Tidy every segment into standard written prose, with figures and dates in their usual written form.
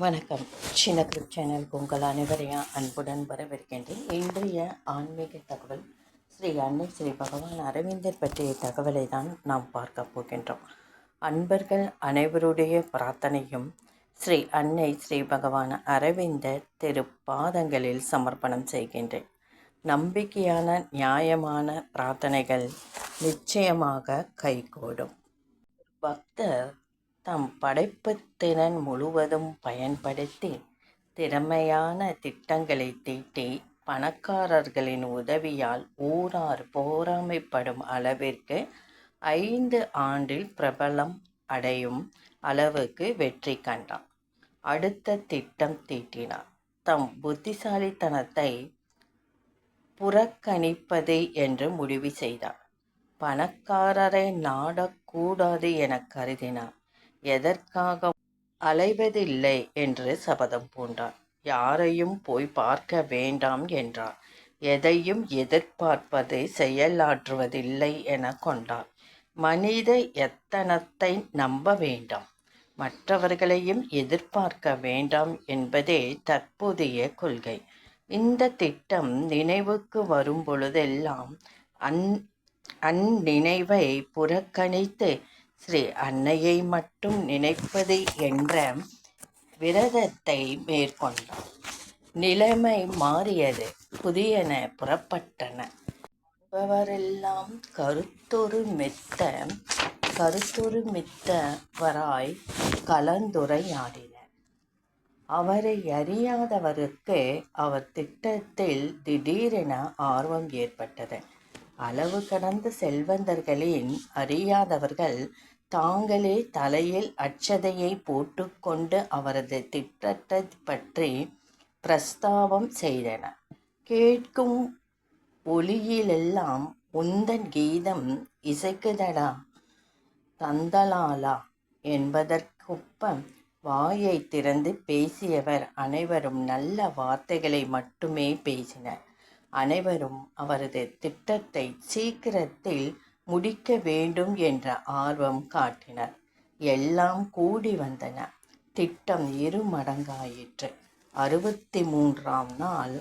வணக்கம். சின்ன கிரிப் சேனலுக்கு உங்கள் அனைவரையும் அன்புடன் வரவேற்கின்றேன். இன்றைய ஆன்மீக தகவல் ஸ்ரீ அன்னை ஸ்ரீ பகவான் அரவிந்தர் பற்றிய தகவலை தான் நாம் பார்க்க போகின்றோம். அன்பர்கள் அனைவருடைய பிரார்த்தனையும் ஸ்ரீ அன்னை ஸ்ரீ பகவான் அரவிந்தர் திருப்பாதங்களில் சமர்ப்பணம் செய்கின்றேன். நம்பிக்கையான நியாயமான பிரார்த்தனைகள் நிச்சயமாக கைகூடும். பக்தர் தம் படைப்புத் திறன் முழுவதும் பயன்படுத்தி திறமையான திட்டங்களை தீட்டி பணக்காரர்களின் உதவியால் ஊரார் பொறாமைப்படும் அளவிற்கு 5 ஆண்டில் பிரபலம் அடையும் அளவுக்கு வெற்றி கண்டார். அடுத்த திட்டம் தீட்டினார். தம் புத்திசாலித்தனத்தை புறக்கணிப்பது என்று முடிவு செய்தார். பணக்காரரை நாடக்கூடாது என கருதினார். எதற்காக அலைவதில்லை என்று சபதம் பூண்டார். யாரையும் போய் பார்க்க வேண்டாம் என்றார். எதையும் எதிர்பார்ப்பது செயலாற்றுவதில்லை என கொண்டார். மனித எத்தனத்தை நம்ப வேண்டாம், மற்றவர்களையும் எதிர்பார்க்க வேண்டாம் என்பதே தற்போதைய கொள்கை. இந்த திட்டம் நினைவுக்கு வரும் பொழுதெல்லாம் அந்நினைவை புறக்கணித்து ஸ்ரீ அன்னையை மட்டும் நினைப்பது என்ற விரதத்தை மேற்கொண்டார். நிலைமை மாறியது. புதியன புறப்பட்டன. என்பவரெல்லாம் கருத்துருமித்தவராய் கலந்துரையாடினர். அவரை அறியாதவருக்கு அவர் திட்டத்தில் திடீரென ஆர்வம் ஏற்பட்டது. அளவு கடந்த செல்வந்தர்களின் அறியாதவர்கள் தாங்களே தலையில் அட்சதையை போட்டுக்கொண்டு அவரது திட்டத்தை பற்றி பிரஸ்தாபம் செய்தனர். கேட்கும் ஒளியிலெல்லாம் உந்தன் கீதம் இசைக்குதடா தந்தலாலா என்பதற்கொப்ப வாயை திறந்து பேசியவர் அனைவரும் நல்ல வார்த்தைகளை மட்டுமே பேசினர். அனைவரும் அவரது திட்டத்தை சீக்கிரத்தில் முடிக்க வேண்டும் என்ற ஆர்வம் காட்டினர். எல்லாம் கூடி வந்தன. திட்டம் 2 மடங்காயிற்று. 63ஆம் நாள்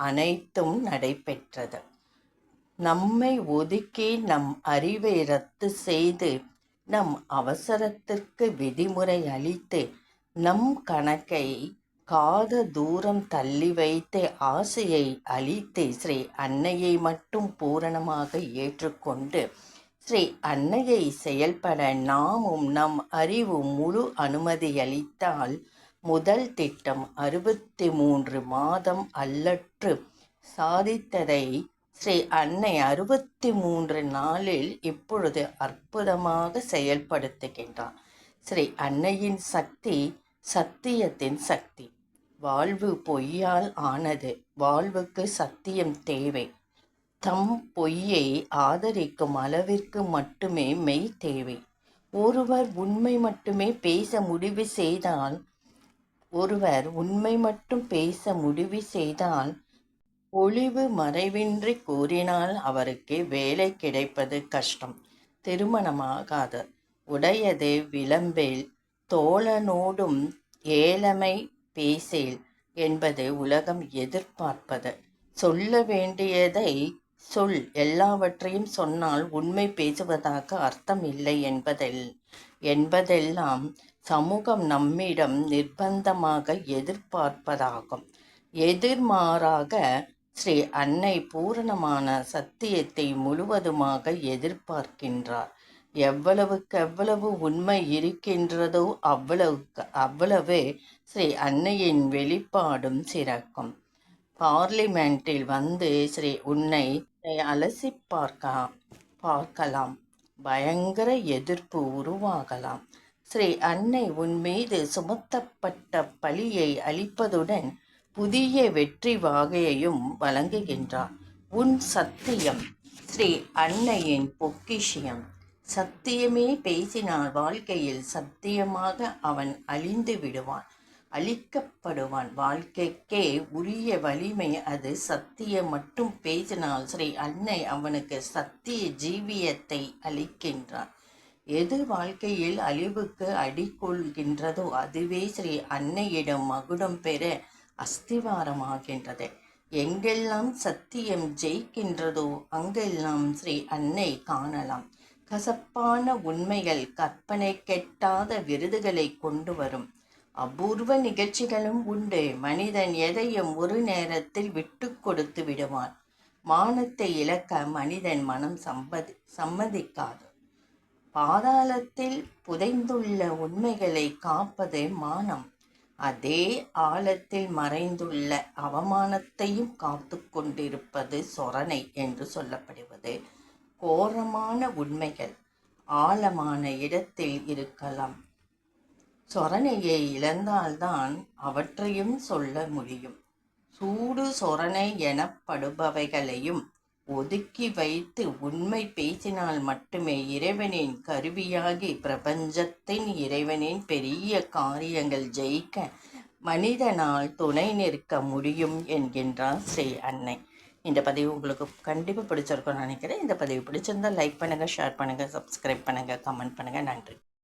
அனைத்தும் நடைபெற்றது. நம்மை ஒதுக்கி நம் அறிவை ரத்து செய்து நம் அவசரத்திற்கு விதிமுறை அளித்து நம் கணக்கை காத தூரம் தள்ளி வைத்து ஆசையை அளித்து ஸ்ரீ அன்னையை மட்டும் பூரணமாக ஏற்றுக்கொண்டு ஸ்ரீ அன்னையை செயல்பட நாமும் நம் அறிவு முழு அனுமதியளித்தால் முதல் திட்டம் 63 மாதம் அல்லற்று சாதித்ததை ஸ்ரீ அன்னை 63 நாளில் இப்பொழுது அற்புதமாக செயல்படுத்துகின்றார். ஸ்ரீ அன்னையின் சக்தி சத்தியத்தின் சக்தி. வாழ்வு பொய்யால் ஆனது. வாழ்வுக்கு சத்தியம் தேவை. தம் பொய்யை ஆதரிக்கும் அளவிற்கு மட்டுமே மெய் தேவை. ஒருவர் உண்மை மட்டுமே பேச முடிவு செய்தால் ஒளிவு மறைவின்றி கூறினால் அவருக்கு வேலை கிடைப்பது கஷ்டம். திருமணமாகாது. உடையது விளம்பில் தோழனோடும் ஏழமை பேசேல் என்பது உலகம் எதிர்பார்ப்பது. சொல்ல வேண்டியதை சொல். எல்லாவற்றையும் சொன்னால் உண்மை பேசுவதாக அர்த்தம் இல்லை என்பதெல்லாம் சமூகம் நம்மிடம் நிர்பந்தமாக எதிர்பார்ப்பதாகும். எதிர்மாறாக ஸ்ரீ அன்னை பூரணமான சத்தியத்தை முழுவதுமாக எதிர்பார்க்கின்றார். எவ்வளவுக்கெவ்வளவு உண்மை இருக்கின்றதோ அவ்வளவு ஸ்ரீ அன்னையின் வெளிப்பாடும் சிறக்கும். பார்லிமெண்டில் வந்து ஸ்ரீ உன்னை அலசி பார்க்கலாம். பயங்கர எதிர்ப்பு உருவாகலாம். ஸ்ரீ அன்னை உன் மீது சுமத்தப்பட்ட பழியை அளிப்பதுடன் புதிய வெற்றி வாகையையும் வழங்குகின்றார். உன் சத்தியம் ஸ்ரீ அன்னையின் பொக்கிஷம். சத்தியமே பேசினால் வாழ்க்கையில் சத்தியமாக அவன் அழிக்கப்படுவான். வாழ்க்கைக்கே உரிய வலிமை அது. சத்தியம் மட்டும் பேசினால் ஸ்ரீ அன்னை அவனுக்கு சத்திய ஜீவியத்தை அளிக்கின்றார். எது வாழ்க்கையில் அழிவுக்கு அடிகொள்கின்றதோ அதுவே ஸ்ரீ அன்னையிடம் மகுடம் பெற அஸ்திவாரமாகின்றது. எங்கெல்லாம் சத்தியம் ஜெயிக்கின்றதோ அங்கெல்லாம் ஸ்ரீ அன்னை காணலாம். கசப்பான உண்மைகள் கற்பனை கெட்டாத விருதுகளை கொண்டு வரும். அபூர்வ நிகழ்ச்சிகளும் உண்டு. மனிதன் எதையும் ஒரு நேரத்தில் விட்டு கொடுத்து விடுவான். மானத்தை இழக்க மனிதன் மனம் சம்மதிக்காது. பாதாளத்தில் புதைந்துள்ள உண்மைகளை காப்பது மானம். அதே ஆழத்தில் மறைந்துள்ள அவமானத்தையும் காத்து கொண்டிருப்பது சொரணை என்று சொல்லப்படுவது. கோரமான உண்மைகள் ஆழமான இடத்தில் இருக்கலாம். சொரணையை இழந்தால்தான் அவற்றையும் சொல்ல முடியும். சூடு சொரணை எனப்படுபவைகளையும் ஒதுக்கி வைத்து உண்மை பேசினால் மட்டுமே இறைவனின் கருவியாகி பிரபஞ்சத்தின் இறைவனின் பெரிய காரியங்கள் ஜெயிக்க மனிதனால் துணை நிற்க முடியும் என்கின்றார் ஸ்ரீ அன்னை. இந்த பதிவு உங்களுக்கு கண்டிப்பாக பிடிச்சிருக்கும்னு நினைக்கிறேன். இந்த பதிவு பிடிச்சிருந்தால் லைக் பண்ணுங்கள், ஷேர் பண்ணுங்கள், சப்ஸ்கிரைப் பண்ணுங்கள், கமெண்ட் பண்ணுங்கள். நன்றி.